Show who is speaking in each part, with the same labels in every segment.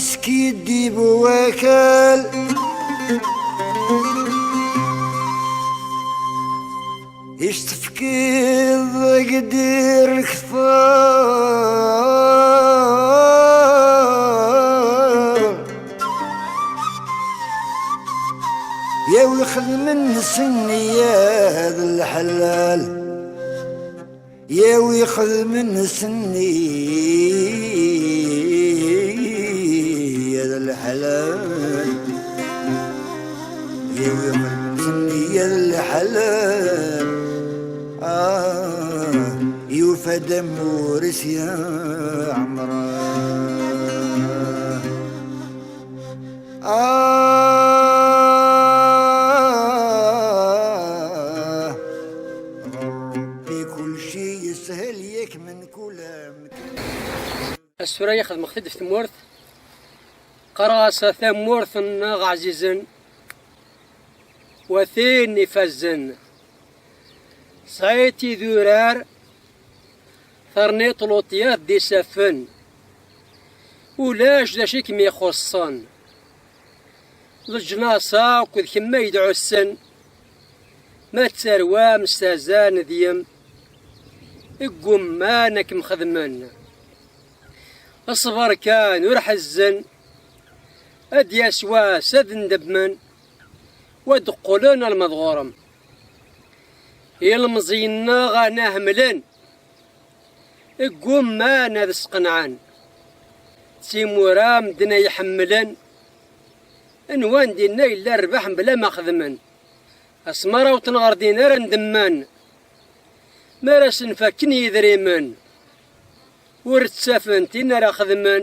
Speaker 1: يسكي بوكال يشتفكيض قدير كفار يا ويخذ من سني يا ذا الحلال يا ويخذ من سني يا ذا الحلال يا ويخذ من سني يا ذا الحلال يوفى دم ورث يا عمران ربي كل شي يسهل يك من كل
Speaker 2: السورة ياخذ مختلف ثمورث قراسة ثمورث الناغ عزيزا وثين نفزن صايتي ذرار ثرني طلوطيات دي سفن ولاش دا شيك ميخصن الجناصة وكذ كما يدعو السن ما تسروا مستازان ديم القمانك مخدمن الصبر كان ورحزن اد يسوا سد ندبمن ودقلنا المضغورم يلمزينا غانا هملن القمان ذا سقنعان تيمورا مدنا يحملن انوان دينا إلا ربح بلا ما خدمن اسمرا وتنغر دينار ندمان ماراس نفاكن يذريمن ورتسافن تينا راه خدمن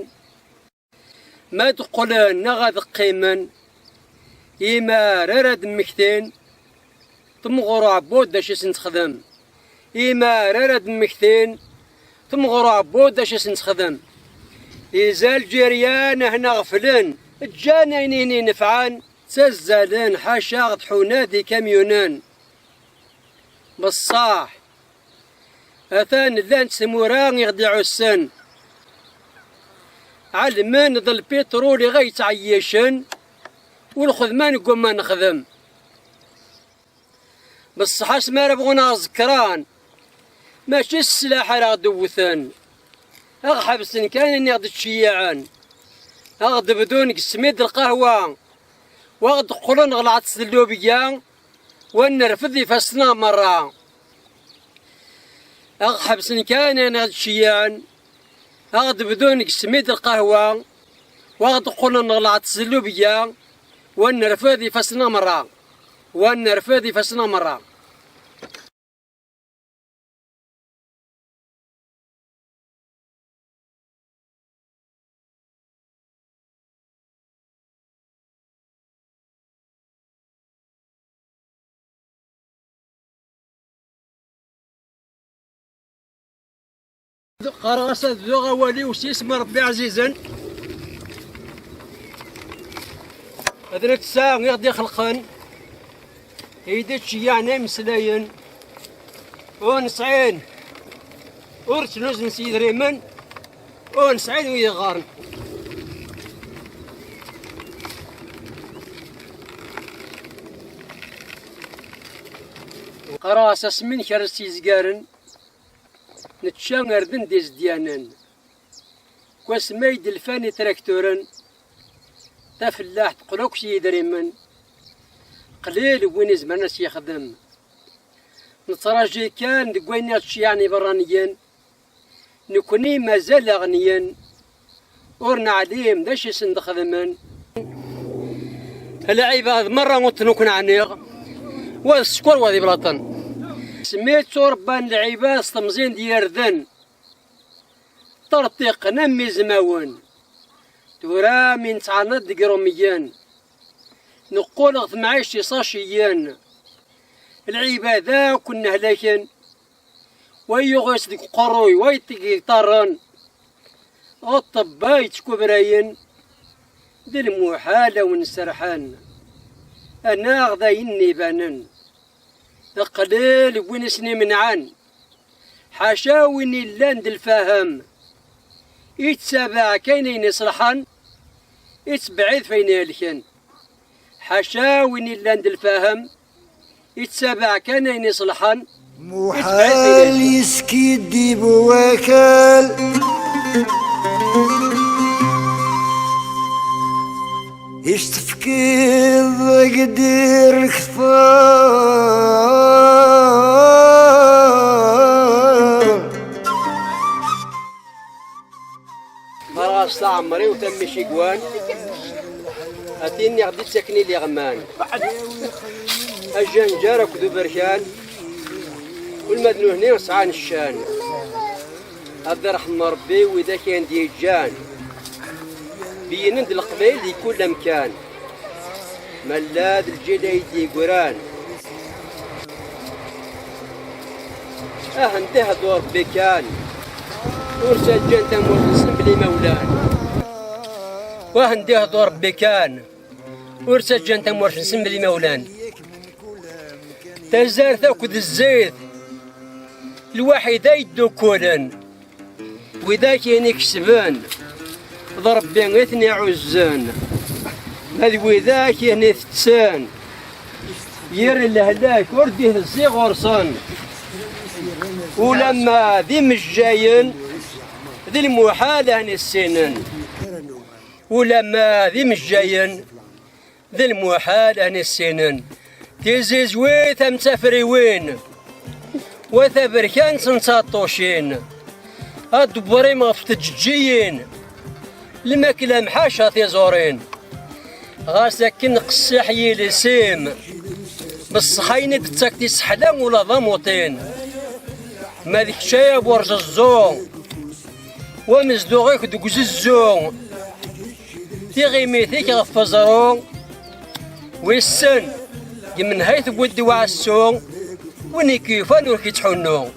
Speaker 2: ما تقولن غاد قيمن إما راد مكتين تمغرو عبود داش سنتخدم إما راد مكتين تمغرو عبود داش سنتخدم يزال جريان هنا غفلن الجانينين نفعان تزالن حاشا غطحونا دي كاميونان بصاح أثان لان سموران يغدعو السن علمان ذا البترول غيتعيشن والخدمان قوما نخدم بصح اسما بغونا ذكران ماشي السلاح راه دوثان اغحبسن كان اني غد تشيعان اغد بدون قسميد القهوة واغد قولون غلعت سلوبيا ونرفض فسنا مرة اغحبسن كان اني غد تشيعان اغد بدون قسميد القهوة واغد قولون غلعت سلوبيا ونرفض فسنا مرة ونرفض فسنا مرة قراصة ذو غوالي وسيسم ربي عزيزا هذاك الساعة يغدي خلقن هيدا تشيعنا مسلاين ونسعين ورتنوز نسيد ريمن ونسعين ويغارن قراصة سمين كرسي زقارن نتشان أردن ديز ديانان كواس مايد الفاني تراكتورن تفلاح تقلوكش يدريمن قليل وين زماناس يخدم نتراجي كان دقوينات شيعني برانيين نكوني مازال غنيين ورنا عليهم داش يسند خدمن العباد مرة متنوكن عنيغ والسكور وذي بلاطن سميت شربان العباد تمزين دياردن ترطيق نمي زماون تورا من تعاند قروميان نقول غث معيشتي صاشيان العبادة كنا هلاكن ويغيس ديك قروي ويتقي طارن الطبايت كبراين دي المحالة ونسرحان أنا غضايني بانن قليل وين سني منعان حاشا وين لاند الفهم يتسابع كاينين يصلحان يتبعيد فين يلكن حاشا وين إلا عند الفهم يتسابع كان ين يصلحن
Speaker 1: محال يسكي الديب وكال يستفكر قدير كثار
Speaker 2: خلاص عمري وتم شي قوان أتيني غدي تسكني لي غمان أجان جارك ذو بركان والمدنو هنا وسعان الشان هذا رحم ربي وإذا كان ديجان بينند القبيل في كل مكان ملاد الجديد قران انتهى دور بكان ورسل جنتا مرسل بلي مولان انتهى دور بكان ورسل جنتا مرسل بلي مولان تزار ثاكد الزيت الواحد يدو كولن وإذا كان يكسبان ضرب بين اثني عزان هذي وإذا كان يثتسان ير الهلاك ورديه الزيغ ورصان ولما ذي مش جاين ذي المحالة نسينن ولما ذي مش جاين ذي المحالة نسينن تيزيز ويث مسافري وين وثبركان سنساطوشين الدبري ما فتجيين الماكلة محاشة تيزورين غاسكن قصاحي لسيم بالصحينك تسكتي سحلام ولا ضموطين ما ذيك شايب ورج الزون ومزدوغيك دوكز الزون تيغيميثيك غفزرون ويسن يمن هايث بودي وعسون وني كيفان وركي تحنو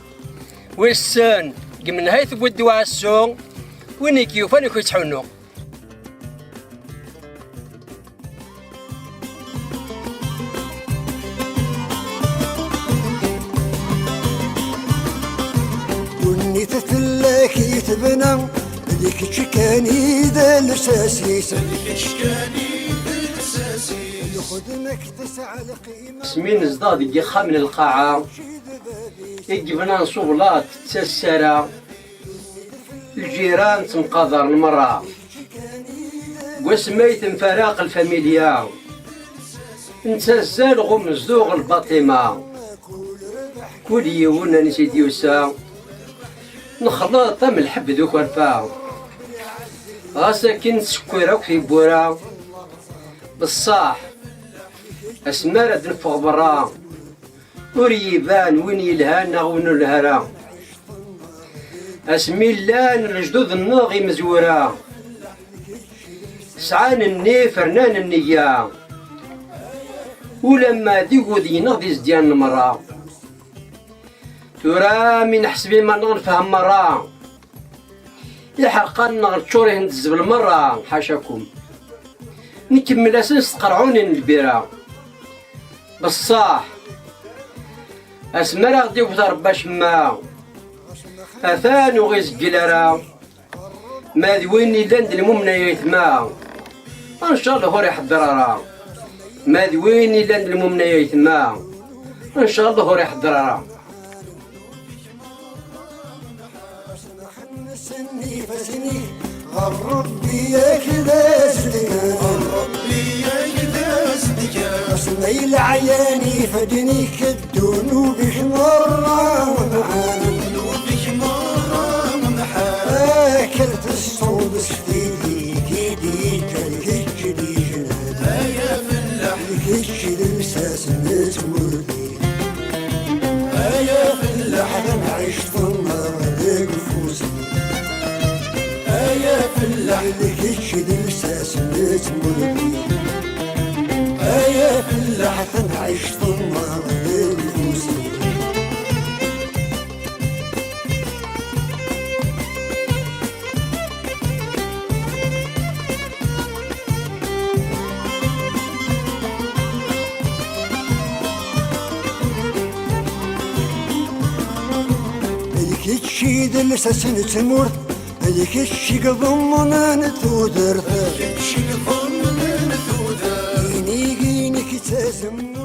Speaker 2: ويسن يمن هايث بودي وعسون وني كيفان وركي تحنو
Speaker 1: وني تثلك يتبنى ذيك شكاني ذا الاساسي خدمك تسعى القيمة
Speaker 2: سمين زداد يجي من القاعة يجبنا نصوبلات تسسرة الجيران تنقدر المرأة وسميت فراق الفاميليا نتسال غمز ذوغ الباطمة كل يونا نسيت يوسا نخلط من الحب ذوك الفا غاساكن سكويرك في بورا بالصح اسمارة نفغ برا وريبان وين يلهانا وين الهرا اسميلان الجدود الناغي مزورا سعان النيف فرنان النية ولما ديقو ذي نغدي زديان المرا ترى من حسبي ما نفهم مرا يحقا نغتشوري هندز بالمرة حاشاكم نكمل اساس تقرعوني البيرة بصاح اسمرا غدي وثر باش ما اثان وغيز قلارا ما ذويني لاند الممنى يتما ان شاء الله هو يحضر راه ما ذويني لاند الممنى يتما ان شاء الله هو يحضر راه
Speaker 1: سني فسني غر ربي يا كذا سدك اسمي العياني فدني كالدنوب مرة اكلت الصوب سفيدي كيدي كالكتش دي جناد الكتش لمساس نتوردي في اللحظة نعيش ثمار لقفوزي في اللحظة كتش لمساس نتوردي في اللحظة نعيش ثمار لقفوزي كتشي ذا لساس نتمرد هذيك الشيء ضمن تودرت
Speaker 3: شي ضمن ثودا
Speaker 1: جيني كتازم